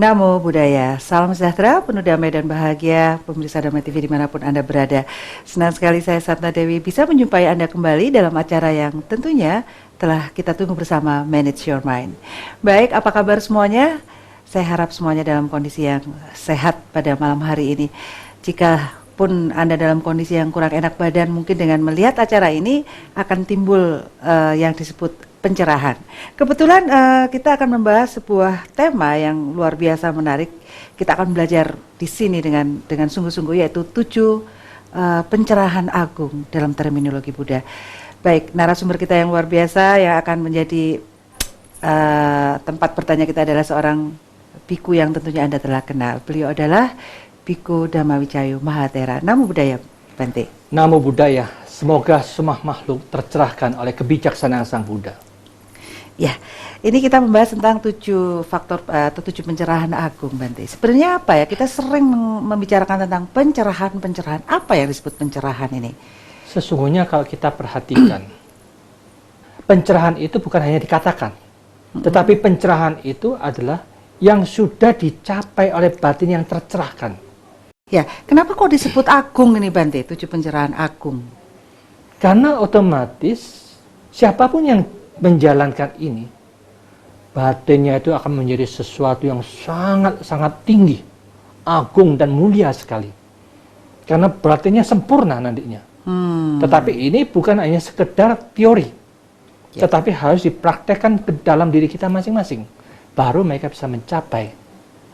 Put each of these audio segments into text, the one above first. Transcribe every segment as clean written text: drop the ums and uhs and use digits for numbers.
Namo Buddhaya, salam sejahtera, penuh damai dan bahagia, pemirsa Dhamma TV dimanapun Anda berada. Senang sekali saya Satna Dewi bisa menjumpai Anda kembali dalam acara yang tentunya telah kita tunggu bersama, Manage Your Mind. Baik, apa kabar semuanya? Saya harap semuanya dalam kondisi yang sehat pada malam hari ini. Jika pun Anda dalam kondisi yang kurang enak badan, mungkin dengan melihat acara ini akan timbul yang disebut pencerahan. Kebetulan kita akan membahas sebuah tema yang luar biasa menarik. Kita akan belajar di sini dengan sungguh-sungguh, yaitu 7 pencerahan agung dalam terminologi Buddha. Baik, narasumber kita yang luar biasa yang akan menjadi tempat bertanya kita adalah seorang biku yang tentunya Anda telah kenal. Beliau adalah Biku Dhammawicayo Mahathera. Namo Buddhaya, Bante. Namo Buddhaya. Semoga semua makhluk tercerahkan oleh kebijaksanaan Sang Buddha. Ya, ini kita membahas tentang 7 faktor atau 7 pencerahan agung, Bante. Sebenarnya apa ya? Kita sering membicarakan tentang pencerahan. Apa yang disebut pencerahan ini? Sesungguhnya kalau kita perhatikan, pencerahan itu bukan hanya dikatakan, tetapi pencerahan itu adalah yang sudah dicapai oleh batin yang tercerahkan. Ya, kenapa kok disebut agung ini, Bante? 7 pencerahan agung. Karena otomatis siapapun yang menjalankan ini, batinnya itu akan menjadi sesuatu yang sangat-sangat tinggi, agung dan mulia sekali. Karena batinnya sempurna nantinya. Tetapi ini bukan hanya sekedar teori, tetapi harus dipraktekkan ke dalam diri kita masing-masing. Baru mereka bisa mencapai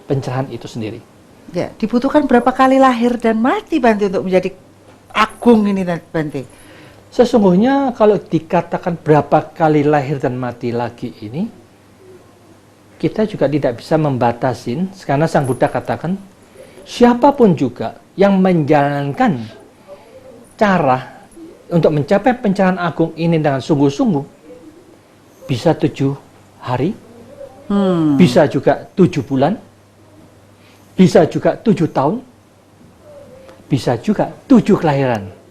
pencerahan itu sendiri. Ya, dibutuhkan berapa kali lahir dan mati, Bante, untuk menjadi agung ini, Bante? Sesungguhnya kalau dikatakan berapa kali lahir dan mati lagi ini, kita juga tidak bisa membatasin, karena Sang Buddha katakan, siapapun juga yang menjalankan cara untuk mencapai pencerahan agung ini dengan sungguh-sungguh, bisa 7 hari, bisa juga 7 bulan, bisa juga 7 tahun, bisa juga 7 kelahiran.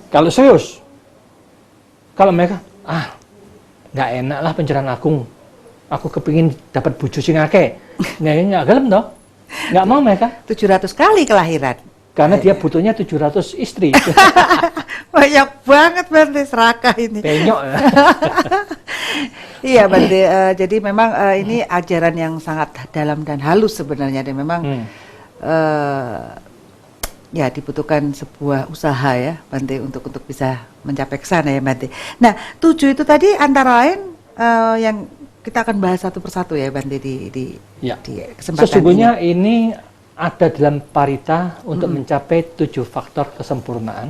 Kalau serius, kalau mereka, nggak enak lah pencerahan agung, aku kepingin dapat bojo sing akeh, nggak gelem toh, nggak mau mereka. 700 kali kelahiran. Karena dia butuhnya 700 istri. Banyak banget, Bante, serakah ini. Penyok. Iya, Bante, jadi memang ini ajaran yang sangat dalam dan halus sebenarnya, dan memang ya dibutuhkan sebuah usaha ya, Bante, untuk bisa mencapai ke sana ya, Bante. Nah, 7 itu tadi antara lain yang kita akan bahas satu persatu ya, Bante, di kesempatan Sesungguhnya ini ada dalam parita untuk mencapai 7 faktor kesempurnaan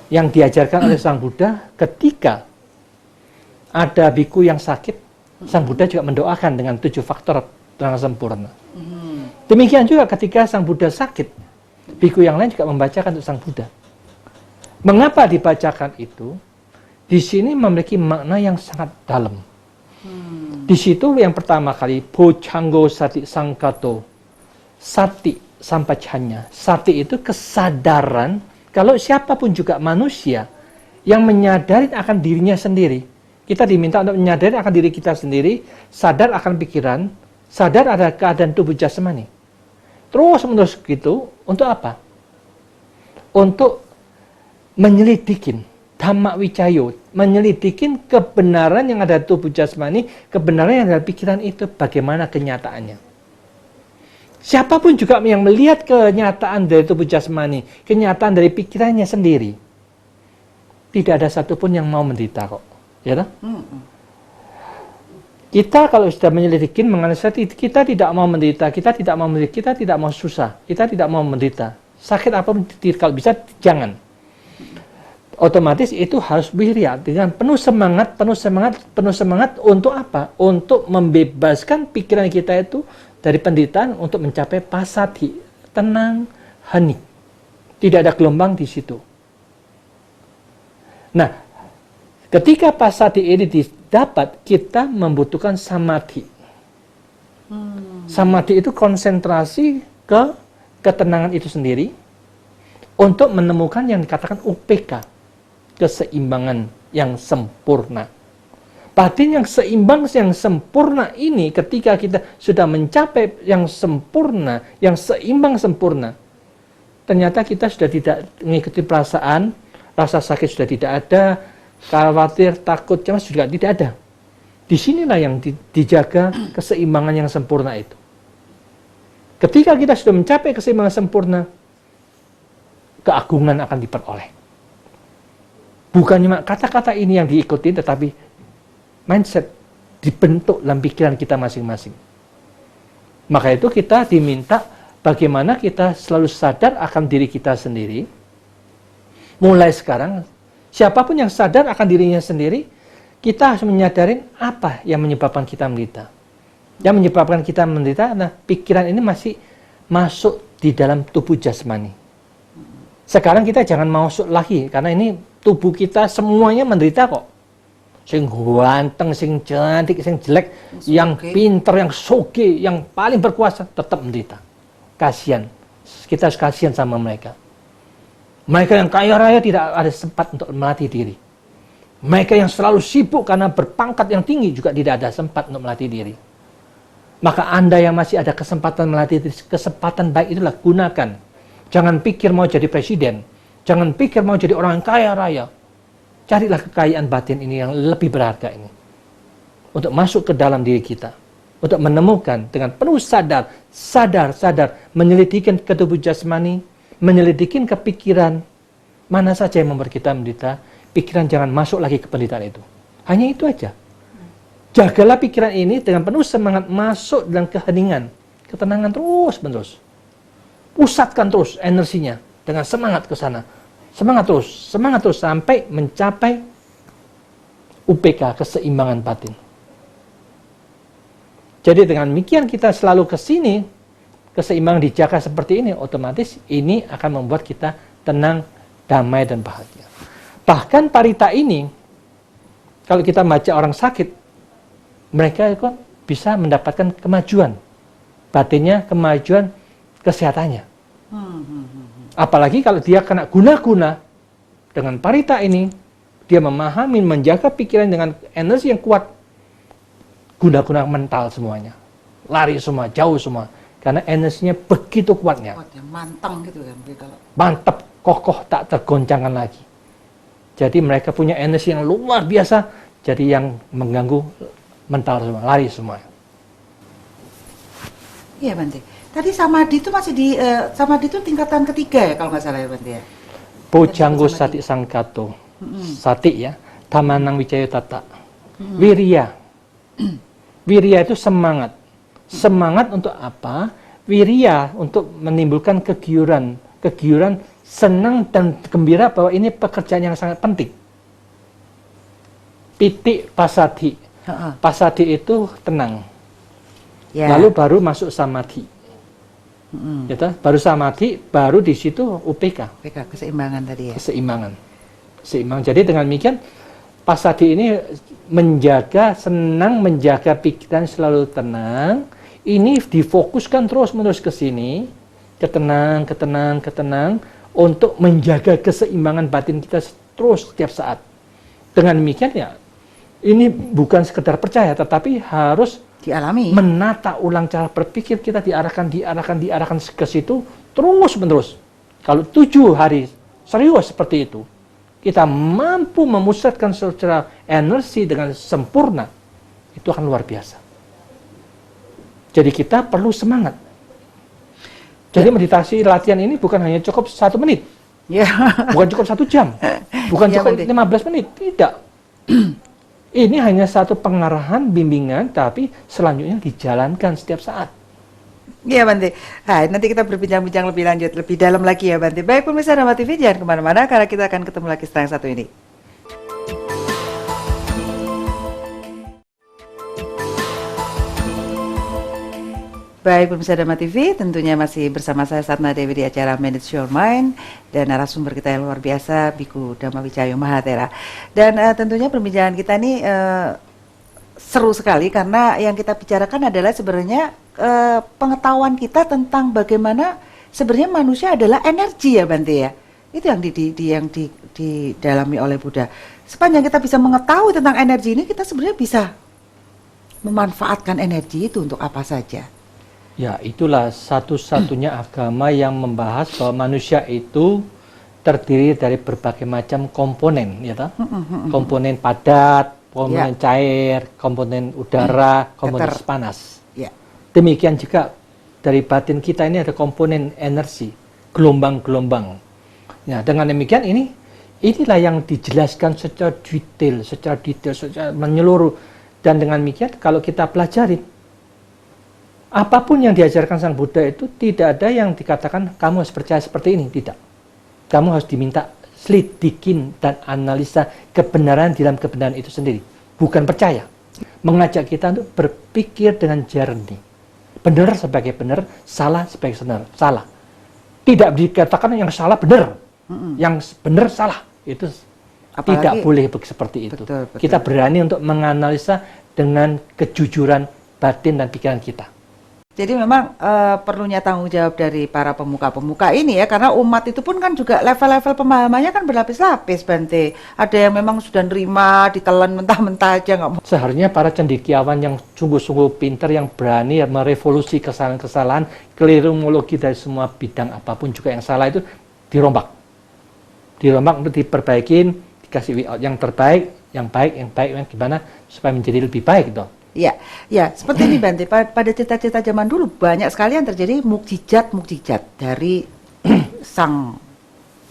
yang diajarkan oleh Sang Buddha. Ketika ada biku yang sakit, Sang Buddha juga mendoakan dengan 7 faktor dengan sempurna. Demikian juga ketika Sang Buddha sakit, biku yang lain juga membacakan untuk Sang Buddha. Mengapa dibacakan itu? Di sini memiliki makna yang sangat dalam. Di situ yang pertama kali, Bojanggo Sati Sangkato, Sati Sampajanya. Sati itu kesadaran kalau siapapun juga manusia yang menyadari akan dirinya sendiri. Kita diminta untuk menyadari akan diri kita sendiri, sadar akan pikiran, sadar ada keadaan tubuh jasmani. Terus menerus gitu, untuk apa? Untuk menyelidikin Dhammawicayo, menyelidikin kebenaran yang ada tubuh jasmani, kebenaran yang ada pikiran itu, bagaimana kenyataannya. Siapapun juga yang melihat kenyataan dari tubuh jasmani, kenyataan dari pikirannya sendiri, tidak ada satupun yang mau menderita kok. Ya, kita kalau sudah menyelidikin, menganalisa, kita tidak mau menderita, kita tidak mau susah, kita tidak mau menderita. Sakit apapun, kalau bisa jangan. Otomatis itu harus wirya, dengan penuh semangat untuk apa? Untuk membebaskan pikiran kita itu dari penderitaan untuk mencapai pasati, tenang, hening. Tidak ada gelombang di situ. Nah, ketika pasati ini didapat, kita membutuhkan samadhi. Samadhi itu konsentrasi ke ketenangan itu sendiri untuk menemukan yang dikatakan UPK, keseimbangan yang sempurna. Batin yang seimbang, yang sempurna ini, ketika kita sudah mencapai yang sempurna, yang seimbang sempurna, ternyata kita sudah tidak mengikuti perasaan, rasa sakit sudah tidak ada, khawatir, takut, cemas juga tidak ada. Disinilah yang dijaga keseimbangan yang sempurna itu. Ketika kita sudah mencapai keseimbangan sempurna, keagungan akan diperoleh. Bukan cuma kata-kata ini yang diikuti, tetapi mindset dibentuk dalam pikiran kita masing-masing. Maka itu kita diminta bagaimana kita selalu sadar akan diri kita sendiri. Mulai sekarang, siapapun yang sadar akan dirinya sendiri, kita harus menyadari apa yang menyebabkan kita menderita. Yang menyebabkan kita menderita, nah pikiran ini masih masuk di dalam tubuh jasmani. Sekarang kita jangan masuk lagi, karena ini tubuh kita semuanya menderita kok. Sing ganteng, sing cantik, sing jelek, yang pinter, yang soge, yang paling berkuasa, tetap menderita. Kasihan. Kita harus kasihan sama mereka. Mereka yang kaya raya tidak ada sempat untuk melatih diri. Mereka yang selalu sibuk karena berpangkat yang tinggi juga tidak ada sempat untuk melatih diri. Maka Anda yang masih ada kesempatan melatih diri, kesempatan baik itulah gunakan. Jangan pikir mau jadi presiden. Jangan pikir mau jadi orang yang kaya raya. Carilah kekayaan batin ini yang lebih berharga ini. Untuk masuk ke dalam diri kita. Untuk menemukan dengan penuh sadar, menyelidikin ke tubuh jasmani, menyelidikin ke pikiran, mana saja yang membuat kita menderita, pikiran jangan masuk lagi ke penderitaan itu. Hanya itu aja. Jagalah pikiran ini dengan penuh semangat masuk dalam keheningan, ketenangan terus-menerus. Pusatkan terus energinya dengan semangat ke sana. Semangat terus sampai mencapai UPK, keseimbangan batin. Jadi dengan demikian kita selalu ke sini, keseimbangan dijaga seperti ini, otomatis ini akan membuat kita tenang, damai, dan bahagia. Bahkan parita ini, kalau kita baca orang sakit, mereka kok bisa mendapatkan kemajuan. Batinnya, kemajuan kesehatannya. Apalagi kalau dia kena guna-guna dengan parita ini, dia memahami, menjaga pikiran dengan energi yang kuat, guna-guna mental semuanya. Lari semua, jauh semua. Karena energinya begitu kuatnya. Mantang gitu kan. Mantap, kokoh, tak tergoncangkan lagi. Jadi mereka punya energi yang luar biasa, jadi yang mengganggu mental semua, lari semua. Iya Bante. Tadi samadhi itu masih di samadhi itu tingkatan ketiga ya kalau nggak salah ya Bante ya. Bojanggo sati sangkato. Sati ya. Tamanang wicayo tata. Wirya. Wirya itu semangat. Semangat untuk apa? Wirya untuk menimbulkan kegiuran. Kegiuran, senang dan gembira bahwa ini pekerjaan yang sangat penting. Pitik pasadi. Pasadi itu tenang. Ya. Lalu baru masuk samadhi. Gitu? Baru samadhi, baru di situ UPK. UPK, keseimbangan tadi ya. Keseimbangan. Seimbang. Jadi dengan demikian, pasadi ini menjaga, senang menjaga pikiran selalu tenang. Ini difokuskan terus-menerus ke sini, ketenang, untuk menjaga keseimbangan batin kita terus setiap saat. Dengan demikian ya, ini bukan sekedar percaya, tetapi harus dialami. Menata ulang cara berpikir kita, diarahkan ke situ terus-menerus. Kalau 7 hari serius seperti itu, kita mampu memusatkan secara energi dengan sempurna, itu akan luar biasa. Jadi kita perlu semangat. Jadi meditasi latihan ini bukan hanya cukup 1 menit, bukan cukup 1 jam, bukan cukup 15 menit, tidak. Ini hanya satu pengarahan, bimbingan, tapi selanjutnya dijalankan setiap saat. Iya Bante. Hai, nanti kita berbincang-bincang lebih lanjut, lebih dalam lagi ya Bante. Baik pemirsa Dhamma TV, jangan kemana-mana karena kita akan ketemu lagi setelah yang satu ini. Baik pemirsa Dhamma TV, tentunya masih bersama saya Satna Dewi di acara Manage Your Mind dan narasumber kita yang luar biasa Biku Dhamma Wicayo Mahathera. Dan tentunya perbincangan kita ini seru sekali karena yang kita bicarakan adalah sebenarnya pengetahuan kita tentang bagaimana sebenarnya manusia adalah energi ya Bante ya. Itu yang didalami oleh Buddha. Sepanjang kita bisa mengetahui tentang energi ini, kita sebenarnya bisa memanfaatkan energi itu untuk apa saja. Ya, itulah satu-satunya agama yang membahas bahwa manusia itu terdiri dari berbagai macam komponen, ya toh? Komponen padat, komponen cair, komponen udara, komponen panas. Ya. Demikian juga dari batin kita ini ada komponen energi, gelombang-gelombang. Ya, dengan demikian inilah yang dijelaskan secara detail, secara menyeluruh. Dan dengan demikian kalau kita pelajari, apapun yang diajarkan Sang Buddha itu tidak ada yang dikatakan kamu harus percaya seperti ini, tidak. Kamu harus diminta selidikin dan analisa kebenaran dalam kebenaran itu sendiri, bukan percaya. Mengajak kita untuk berpikir dengan jernih. Benar sebagai benar, salah sebagai salah. Tidak dikatakan yang salah benar, yang benar salah. Itu apalagi, tidak boleh seperti itu. Betul. Kita berani untuk menganalisa dengan kejujuran batin dan pikiran kita. Jadi memang perlunya tanggung jawab dari para pemuka-pemuka ini ya, karena umat itu pun kan juga level-level pemahamannya kan berlapis-lapis, Bante. Ada yang memang sudah nerima, ditelan mentah-mentah aja nggak mau. Seharusnya para cendekiawan yang sungguh-sungguh pintar, yang berani merevolusi kesalahan-kesalahan, keliruologi dari semua bidang apapun juga yang salah itu dirombak untuk diperbaikin, dikasih yang terbaik, yang baik, yang gimana supaya menjadi lebih baik gitu. Ya, seperti ini Bante. Pada cerita-cerita zaman dulu banyak sekali yang terjadi mukjizat dari Sang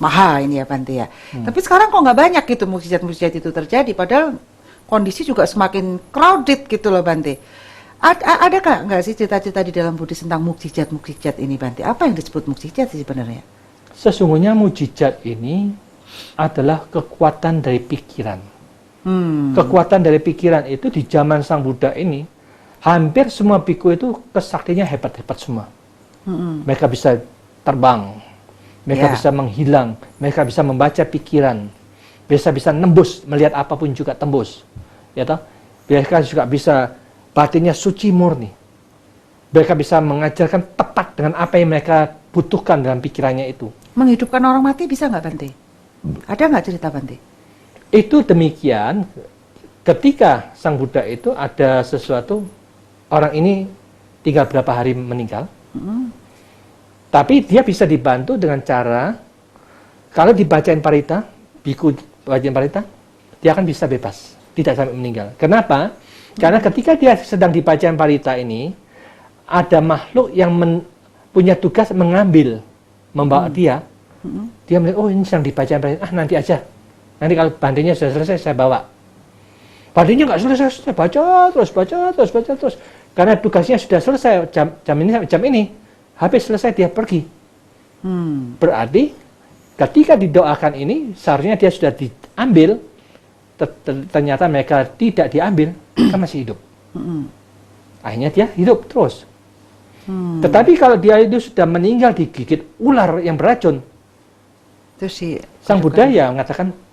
Maha ini ya Bante ya. Tapi sekarang kok nggak banyak gitu mukjizat itu terjadi. Padahal kondisi juga semakin crowded gitu loh Bante. Ada nggak sih cerita-cerita di dalam Buddhis tentang mukjizat ini Bante? Apa yang disebut mukjizat sih sebenarnya? Sesungguhnya mukjizat ini adalah kekuatan dari pikiran. Kekuatan dari pikiran itu di zaman Sang Buddha ini, hampir semua biku itu kesaktinya hebat-hebat semua. Mereka bisa terbang, mereka bisa menghilang, mereka bisa membaca pikiran, bisa nembus, melihat apapun juga tembus. Ya toh? Mereka juga bisa batinnya suci murni. Mereka bisa mengajarkan tepat dengan apa yang mereka butuhkan dalam pikirannya itu. Menghidupkan orang mati bisa nggak Bante? Ada nggak cerita Bante? Itu demikian ketika Sang Buddha itu ada sesuatu, orang ini tinggal berapa hari meninggal, tapi dia bisa dibantu dengan cara, kalau dibacain parita, biku bacain parita, dia akan bisa bebas, tidak sampai meninggal. Kenapa? Karena ketika dia sedang dibacain parita ini, ada makhluk yang punya tugas mengambil, membawa dia melihat, oh ini sedang dibacain parita, nanti aja. Nanti kalau bandingnya sudah selesai, saya bawa. Bandingnya nggak selesai, saya baca terus. Karena tugasnya sudah selesai, jam ini. Habis selesai, dia pergi. Berarti, ketika didoakan ini, seharusnya dia sudah diambil, ternyata mereka tidak diambil, mereka masih hidup. Akhirnya dia hidup terus. Tetapi kalau dia itu sudah meninggal digigit ular yang beracun, Sang Buddha ya mengatakan,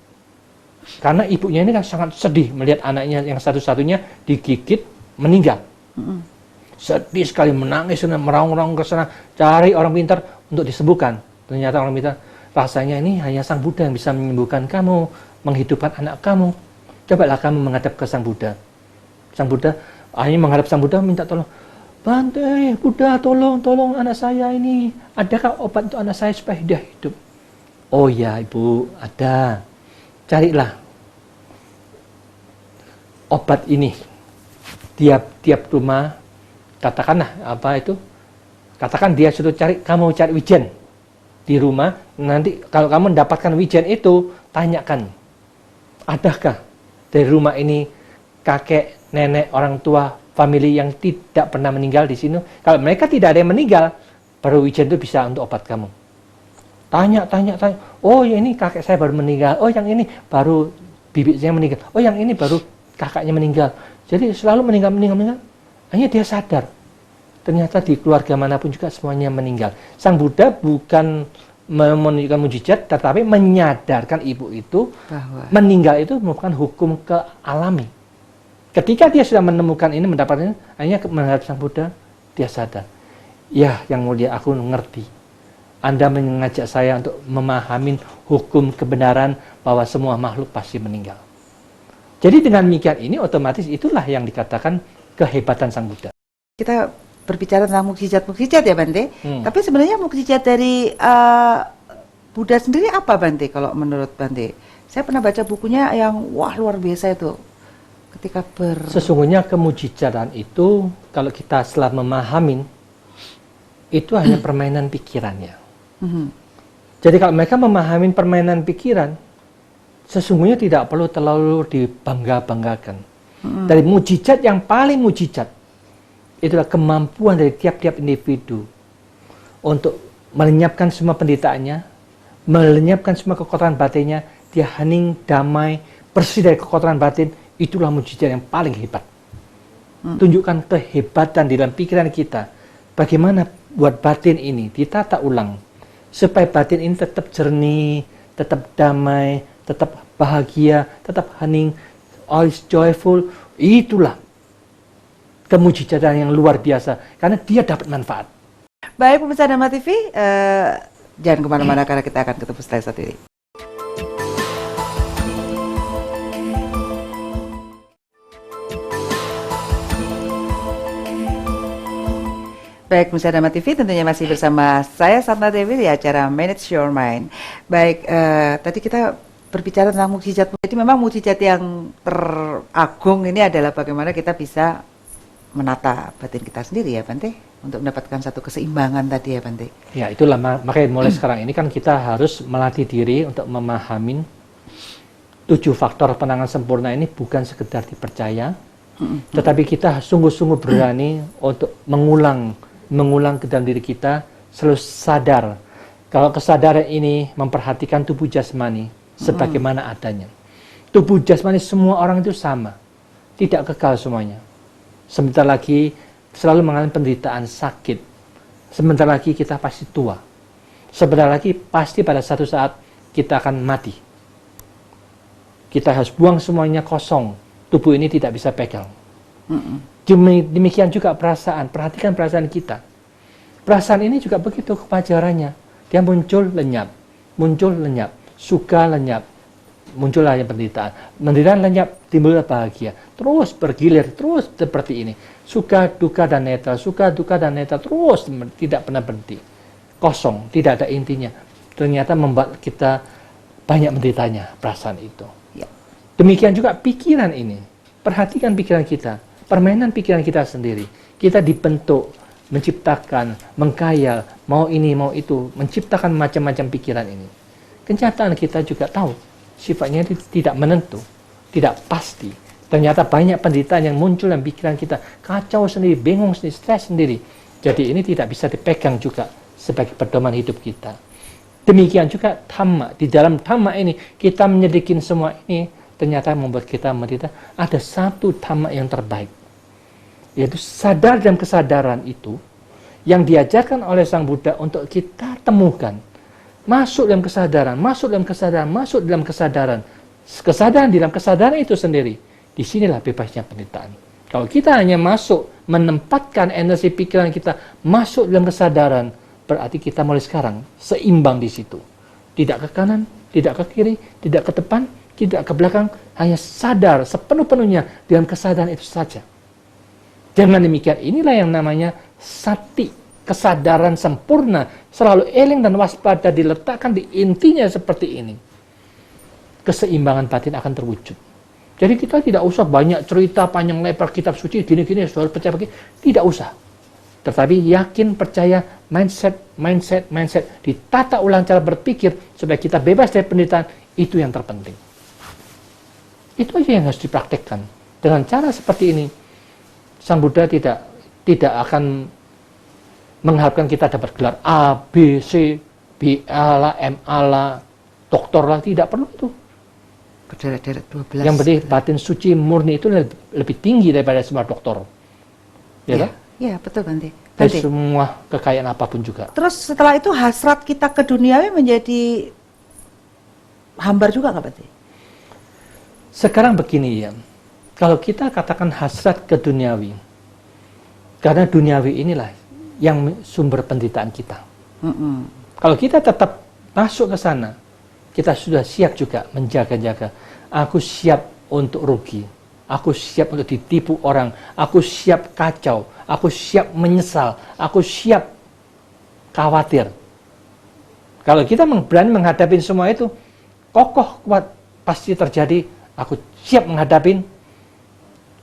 karena ibunya ini kan sangat sedih melihat anaknya yang satu-satunya digigit meninggal. Sedih sekali, menangis, meraung-raung ke sana, cari orang pintar untuk disembuhkan. Ternyata orang pintar, rasanya ini hanya Sang Buddha yang bisa menyembuhkan kamu, menghidupkan anak kamu. Cobalah kamu menghadap ke Sang Buddha. Sang Buddha akhirnya menghadap Sang Buddha minta tolong. Bante, Buddha tolong anak saya ini. Adakah obat untuk anak saya supaya dia hidup? Oh ya ibu, ada. Carilah obat ini. Tiap rumah, katakan dia suruh kamu cari wijen di rumah. Nanti kalau kamu mendapatkan wijen itu, tanyakan, adakah dari rumah ini kakek, nenek, orang tua, famili yang tidak pernah meninggal di sini? Kalau mereka tidak ada yang meninggal, baru wijen itu bisa untuk obat kamu. Tanya. Oh, ya ini kakek saya baru meninggal. Oh, yang ini baru bibitnya meninggal. Oh, yang ini baru kakaknya meninggal. Jadi selalu meninggal. Akhirnya dia sadar. Ternyata di keluarga manapun juga semuanya meninggal. Sang Buddha bukan menunjukkan mujizat, tetapi menyadarkan ibu itu bahwa meninggal itu merupakan hukum kealami. Ketika dia sudah menemukan ini, mendapatkan ini, akhirnya menghadap Sang Buddha, dia sadar. Ya, yang mulia, aku ngerti. Anda mengajak saya untuk memahami hukum kebenaran bahwa semua makhluk pasti meninggal. Jadi dengan demikian ini otomatis itulah yang dikatakan kehebatan Sang Buddha. Kita berbicara tentang mukjizat-mukjizat ya Bante. Tapi sebenarnya mukjizat dari Buddha sendiri apa Bante kalau menurut Bante? Saya pernah baca bukunya yang wah luar biasa itu. Ketika Sesungguhnya kemujizatan itu kalau kita setelah memahami itu hanya permainan pikirannya. Jadi kalau mereka memahami permainan pikiran, sesungguhnya tidak perlu terlalu dibangga-banggakan. Dari mujizat yang paling mujizat, itulah kemampuan dari tiap-tiap individu untuk melenyapkan semua penderitaannya, melenyapkan semua kekotoran batinnya, dia hening, damai, bersih dari kekotoran batin, itulah mujizat yang paling hebat. Tunjukkan kehebatan di dalam pikiran kita, bagaimana buat batin ini ditata ulang, supaya batin ini tetap jernih, tetap damai, tetap bahagia, tetap hening, always joyful. Itulah kemujizatan yang luar biasa, karena dia dapat manfaat. Baik pemirsa Dhamma TV, jangan kemana-mana karena kita akan ketemu setelah satu ini. Baik, pemirsa Dhamma TV tentunya masih bersama saya Satna Dewi di acara Manage Your Mind. Baik, tadi kita berbicara tentang mukjizat. Jadi memang mukjizat yang teragung ini adalah bagaimana kita bisa menata batin kita sendiri ya Bante, untuk mendapatkan satu keseimbangan tadi ya Bante. Ya itulah, makanya mulai sekarang ini kan kita harus melatih diri untuk memahami 7 faktor penanganan sempurna ini bukan sekedar dipercaya, tetapi kita sungguh-sungguh berani untuk mengulang ke dalam diri kita, selalu sadar kalau kesadaran ini memperhatikan tubuh jasmani sebagaimana adanya. Tubuh jasmani semua orang itu sama, tidak kekal semuanya. Sebentar lagi selalu mengalami penderitaan sakit. Sebentar lagi kita pasti tua. Sebentar lagi pasti pada satu saat kita akan mati. Kita harus buang semuanya kosong. Tubuh ini tidak bisa pegang. Demikian juga perasaan. Perhatikan perasaan kita. Perasaan ini juga begitu kewajarannya. Dia muncul lenyap. Muncul lenyap. Suka lenyap. Muncullah yang penderitaan. Penderitaan lenyap, timbullah bahagia. Terus bergilir, terus seperti ini. Suka, duka, dan neta. Suka, duka, dan neta. Terus tidak pernah berhenti. Kosong, tidak ada intinya. Ternyata membuat kita banyak menderitanya perasaan itu. Ya. Demikian juga pikiran ini. Perhatikan pikiran kita. Permainan pikiran kita sendiri. Kita dibentuk, menciptakan, mengkhayal, mau ini, mau itu. Menciptakan macam-macam pikiran ini. Kenyataan kita juga tahu. Sifatnya tidak menentu, tidak pasti. Ternyata banyak penderitaan yang muncul dalam pikiran kita. Kacau sendiri, bingung sendiri, stres sendiri. Jadi ini tidak bisa dipegang juga sebagai pedoman hidup kita. Demikian juga dhamma. Di dalam dhamma ini, kita menyedikin semua ini, ternyata membuat kita menderita. Ada satu dhamma yang terbaik. Yaitu sadar dan kesadaran itu, yang diajarkan oleh Sang Buddha untuk kita temukan. Masuk dalam kesadaran, masuk dalam kesadaran, masuk dalam kesadaran. Kesadaran di dalam kesadaran itu sendiri. Disinilah bebasnya penderitaan. Kalau kita hanya masuk, menempatkan energi pikiran kita masuk dalam kesadaran, berarti kita mulai sekarang seimbang di situ. Tidak ke kanan, tidak ke kiri, tidak ke depan, tidak ke belakang, hanya sadar sepenuh-penuhnya dalam kesadaran itu saja. Dengan demikian, inilah yang namanya sati. Kesadaran sempurna, selalu eling dan waspada diletakkan di intinya seperti ini. Keseimbangan batin akan terwujud. Jadi kita tidak usah banyak cerita panjang lebar kitab suci, gini-gini, harus percaya begini. Tidak usah. Tetapi yakin, percaya, mindset, ditata ulang cara berpikir, supaya kita bebas dari penderitaan, itu yang terpenting. Itu aja yang harus dipraktekkan. Dengan cara seperti ini, Sang Buddha tidak akan mengharapkan kita dapat gelar A, B, C, BA lah, MA lah, doktor lah, tidak perlu itu. Berderet-deret 12. Yang penting batin suci murni itu lebih tinggi daripada semua doktor. Ya, ya betul Bante. Dari semua kekayaan apapun juga. Terus setelah itu hasrat kita ke duniawi menjadi hambar juga nggak Bante? Sekarang begini ya, kalau kita katakan hasrat ke duniawi, karena duniawi inilah yang sumber penderitaan kita. Kalau kita tetap masuk ke sana, kita sudah siap juga menjaga-jaga. Aku siap untuk rugi. Aku siap untuk ditipu orang. Aku siap kacau. Aku siap menyesal. Aku siap khawatir. Kalau kita berani menghadapi semua itu, kokoh, kuat, pasti terjadi. Aku siap menghadapi.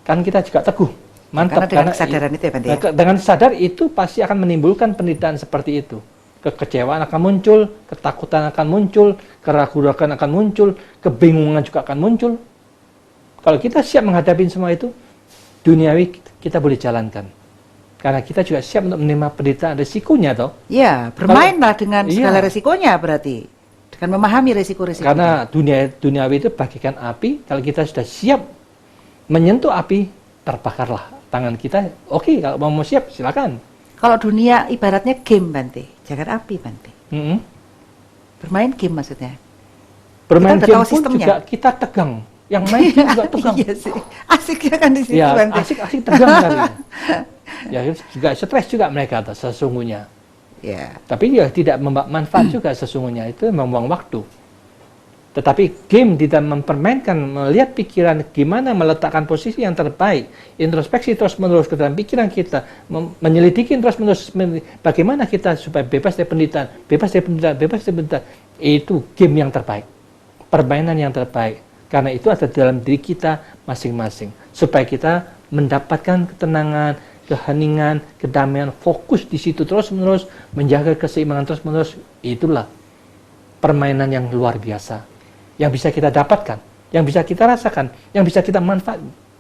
Kan kita juga teguh. Mantap. Karena dengan kesadaran itu ya, Bante, ya? Dengan sadar itu pasti akan menimbulkan penderitaan seperti itu. Kekecewaan akan muncul, ketakutan akan muncul, keraguan akan muncul, kebingungan juga akan muncul. Kalau kita siap menghadapi semua itu, duniawi kita boleh jalankan. Karena kita juga siap untuk menerima penderitaan risikonya, toh. Ya, bermainlah dengan segala risikonya berarti. Dengan memahami risiko-risiko. Karena duniawi itu bagikan api, kalau kita sudah siap menyentuh api, terbakarlah tangan kita. Oke, kalau mau siap, silakan. Kalau dunia ibaratnya game, Bante. Jangan api, Bante. Bermain game maksudnya. Bermain game pun juga kita tegang. Yang main game juga tegang. Iya sih. Asiknya kan di situ, ya, Bante. asik tegang kali. Ya, juga stres juga mereka sesungguhnya. Ya. Tapi ya tidak membawa manfaat juga sesungguhnya. Itu membuang waktu. Tetapi game di dalam mempermainkan, melihat pikiran gimana meletakkan posisi yang terbaik, introspeksi terus-menerus ke dalam pikiran kita, menyelidiki terus-menerus bagaimana kita supaya bebas dari penderitaan, itu game yang terbaik, permainan yang terbaik. Karena itu ada dalam diri kita masing-masing, supaya kita mendapatkan ketenangan, keheningan, kedamaian, fokus di situ terus-menerus, menjaga keseimbangan terus-menerus. Itulah permainan yang luar biasa, yang bisa kita dapatkan, yang bisa kita rasakan, yang bisa kita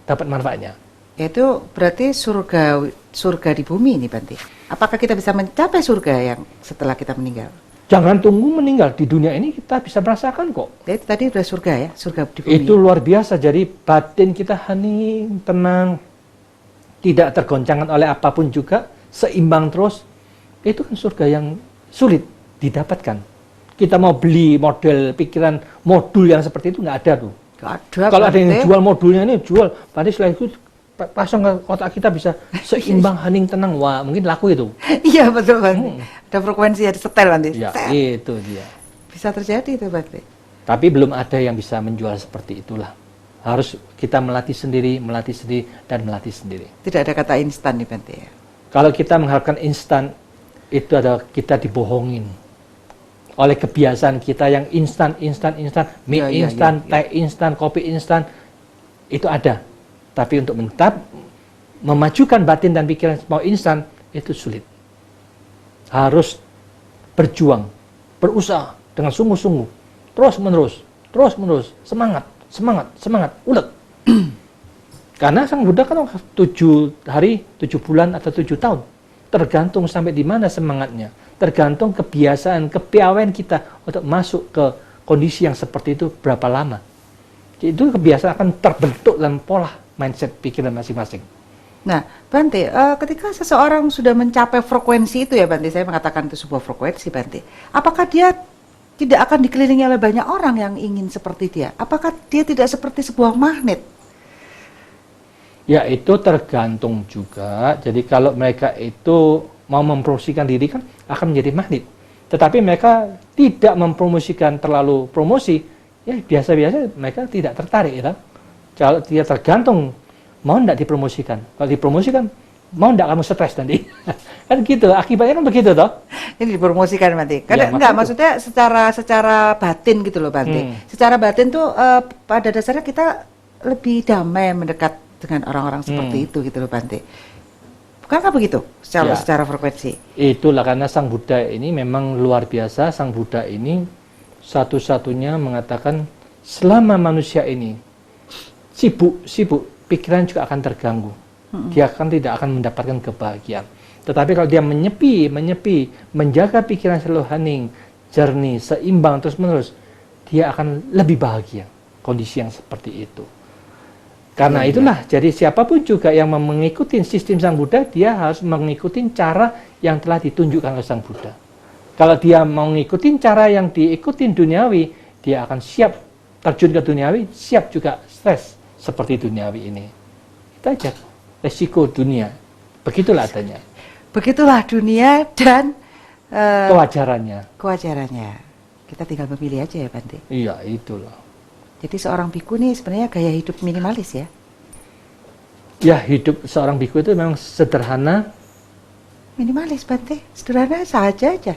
dapat manfaatnya. Itu berarti surga di bumi ini, Bante. Apakah kita bisa mencapai surga yang setelah kita meninggal? Jangan tunggu meninggal, di dunia ini kita bisa merasakan kok. Itu tadi udah surga ya, surga di bumi. Itu luar biasa, jadi batin kita hening, tenang, tidak tergoncangkan oleh apapun juga, seimbang terus. Itu kan surga yang sulit didapatkan. Kita mau beli model pikiran modul yang seperti itu nggak ada tuh. Kalau ada yang jual modulnya ini jual, berarti setelah itu pasang ke kotak kita bisa seimbang, hening, tenang. Wah, mungkin laku itu. Iya betul, Bante. Ada frekuensi, ada setel, Bante. Ya, itu dia. Bisa terjadi itu, Bante. Tapi belum ada yang bisa menjual seperti itulah. Harus kita melatih sendiri, dan melatih sendiri. Tidak ada kata instan nih, Bante. Kalau kita mengharapkan instan, itu adalah kita dibohongin oleh kebiasaan kita yang instan, mie instan, teh instan, kopi instan, itu ada. Tapi untuk memajukan batin dan pikiran mau instan, itu sulit. Harus berjuang, berusaha dengan sungguh-sungguh, terus-menerus, semangat, ulet. Karena Sang Buddha kan 7 hari, 7 bulan, atau 7 tahun. Tergantung sampai di mana semangatnya. Tergantung kebiasaan, kepiawaian kita untuk masuk ke kondisi yang seperti itu berapa lama. Itu kebiasaan akan terbentuk dalam pola mindset pikiran masing-masing. Nah, Bante, ketika seseorang sudah mencapai frekuensi itu ya, Bante, saya mengatakan itu sebuah frekuensi, Bante. Apakah dia tidak akan dikelilingi oleh banyak orang yang ingin seperti dia? Apakah dia tidak seperti sebuah magnet? Ya, itu tergantung juga. Jadi kalau mereka itu mau mempromosikan diri kan akan menjadi magnet. Tetapi mereka tidak mempromosikan terlalu promosi, ya biasa-biasa mereka tidak tertarik ya. Kalau dia tergantung, mau tidak dipromosikan. Kalau dipromosikan, mau tidak kamu stres nanti. Kan gitu, akibatnya kan begitu toh. Ini dipromosikan nanti. Karena ya, enggak, maksudnya secara batin gitu loh, Bante. Secara batin tuh pada dasarnya kita lebih damai mendekat dengan orang-orang seperti itu gitu loh, Bante. Bukankah begitu secara frekuensi? Itulah karena Sang Buddha ini memang luar biasa. Sang Buddha ini satu-satunya mengatakan selama manusia ini sibuk, pikiran juga akan terganggu. Dia tidak akan mendapatkan kebahagiaan. Tetapi kalau dia menyepi, menjaga pikiran selalu hening, jernih, seimbang terus-menerus, dia akan lebih bahagia kondisi yang seperti itu. Karena itulah, jadi siapapun juga yang mengikuti sistem Sang Buddha, dia harus mengikuti cara yang telah ditunjukkan oleh Sang Buddha. Kalau dia mau ngikutin cara yang diikutin duniawi, dia akan siap terjun ke duniawi, siap juga stres seperti duniawi ini. Itu aja resiko dunia. Begitulah adanya. Begitulah dunia dan kewajarannya. Kita tinggal memilih aja ya Bante. Iya, itulah. Jadi seorang biku nih sebenarnya gaya hidup minimalis ya? Ya, hidup seorang biku itu memang sederhana. Minimalis Bante, sederhana saja aja.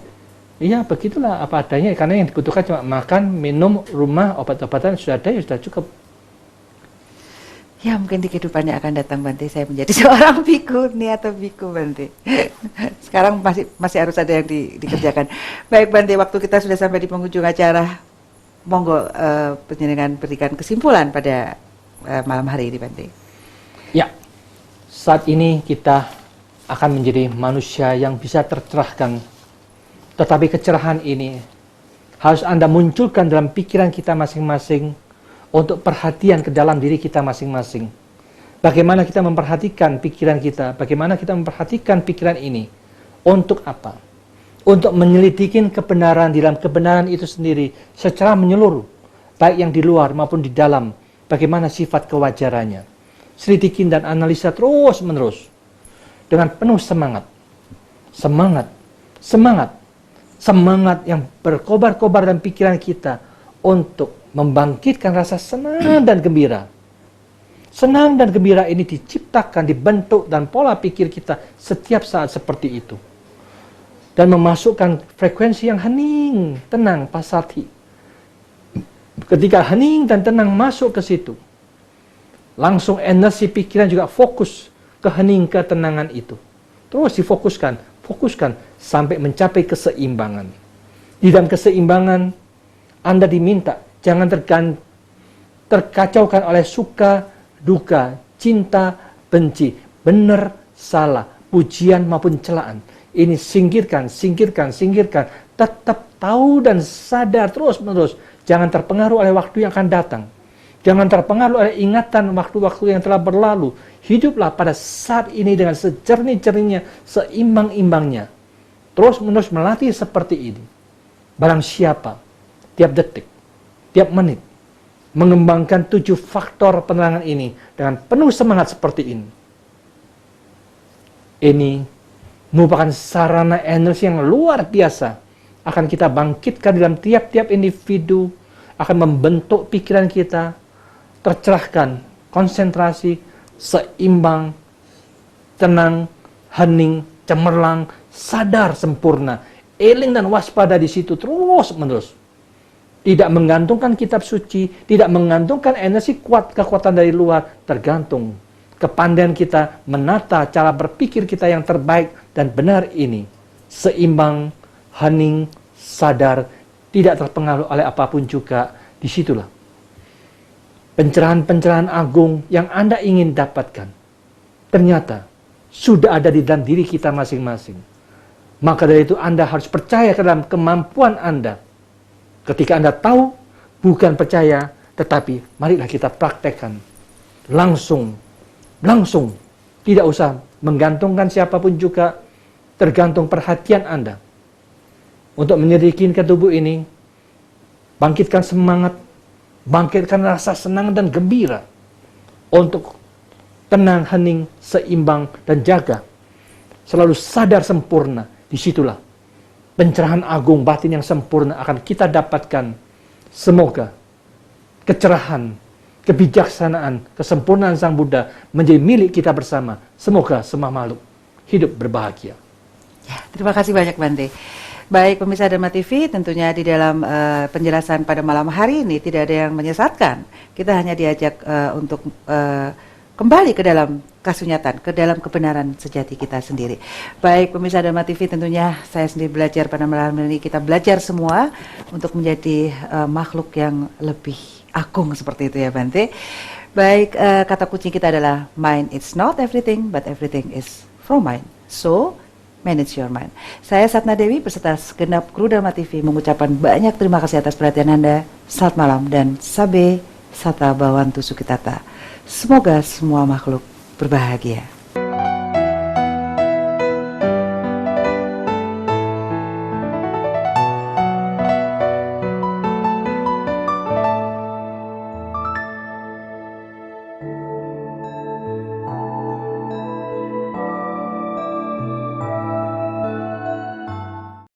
Iya, begitulah apa adanya, karena yang dibutuhkan cuma makan, minum, rumah, obat-obatan sudah ada, ya sudah cukup. Ya mungkin di kehidupannya akan datang Bante, saya menjadi seorang biku nih atau biku Bante. Sekarang masih harus ada yang dikerjakan. Baik Bante, waktu kita sudah sampai di penghujung acara. Monggo penjenengan berikan kesimpulan pada malam hari ini Bante. Ya, saat ini kita akan menjadi manusia yang bisa tercerahkan. Tetapi kecerahan ini harus Anda munculkan dalam pikiran kita masing-masing untuk perhatian ke dalam diri kita masing-masing. Bagaimana kita memperhatikan pikiran kita, bagaimana kita memperhatikan pikiran ini. Untuk apa? Untuk menyelidikin kebenaran di dalam kebenaran itu sendiri secara menyeluruh. Baik yang di luar maupun di dalam. Bagaimana sifat kewajarannya. Selidikin dan analisa terus-menerus. Dengan penuh semangat. Semangat yang berkobar-kobar dalam pikiran kita untuk membangkitkan rasa senang dan gembira. Senang dan gembira ini diciptakan, dibentuk dan pola pikir kita setiap saat seperti itu. Dan memasukkan frekuensi yang hening, tenang, pasati. Ketika hening dan tenang masuk ke situ, langsung energi pikiran juga fokus ke hening, ketenangan itu. Terus difokuskan sampai mencapai keseimbangan. Di dalam keseimbangan, Anda diminta jangan terkacaukan oleh suka, duka, cinta, benci, benar, salah, pujian maupun celaan. Ini singkirkan. Tetap tahu dan sadar terus-menerus. Jangan terpengaruh oleh waktu yang akan datang. Jangan terpengaruh oleh ingatan waktu-waktu yang telah berlalu. Hiduplah pada saat ini dengan sejernih-jernihnya, seimbang-imbangnya. Terus-menerus melatih seperti ini. Barang siapa, tiap detik, tiap menit, mengembangkan 7 faktor penerangan ini dengan penuh semangat seperti ini. Ini merupakan sarana energi yang luar biasa. Akan kita bangkitkan dalam tiap-tiap individu, akan membentuk pikiran kita, tercerahkan, konsentrasi, seimbang, tenang, hening, cemerlang, sadar sempurna, eling dan waspada di situ terus-menerus. Tidak menggantungkan kitab suci, tidak menggantungkan energi kekuatan dari luar, tergantung kepandaian kita menata cara berpikir kita yang terbaik dan benar ini. Seimbang, hening, sadar, tidak terpengaruh oleh apapun juga, disitulah pencerahan-pencerahan agung yang Anda ingin dapatkan ternyata sudah ada di dalam diri kita masing-masing. Maka dari itu Anda harus percaya ke dalam kemampuan Anda. Ketika Anda tahu, bukan percaya, tetapi marilah kita praktekkan langsung, tidak usah menggantungkan siapapun juga, tergantung perhatian Anda. Untuk menyedikin ke tubuh ini, bangkitkan semangat, bangkitkan rasa senang dan gembira untuk tenang, hening, seimbang, dan jaga. Selalu sadar sempurna. Disitulah pencerahan agung batin yang sempurna akan kita dapatkan. Semoga kecerahan, kebijaksanaan, kesempurnaan Sang Buddha menjadi milik kita bersama. Semoga semua makhluk hidup berbahagia. Ya, terima kasih banyak Bante. Baik pemirsa Dharma TV, tentunya di dalam penjelasan pada malam hari ini tidak ada yang menyesatkan. Kita hanya diajak untuk kembali ke dalam kasunyatan, ke dalam kebenaran sejati kita sendiri. Baik pemirsa Dharma TV, tentunya saya sendiri belajar pada malam ini, kita belajar semua untuk menjadi makhluk yang lebih agung seperti itu ya Bante. Baik, kata kunci kita adalah mind is not everything, but everything is from mind. So, manage your mind. Saya Satna Dewi beserta segenap kru Dharma TV mengucapkan banyak terima kasih atas perhatian Anda. Selamat malam dan Sabe Sata Bawantu Sukitata. Semoga semua makhluk berbahagia.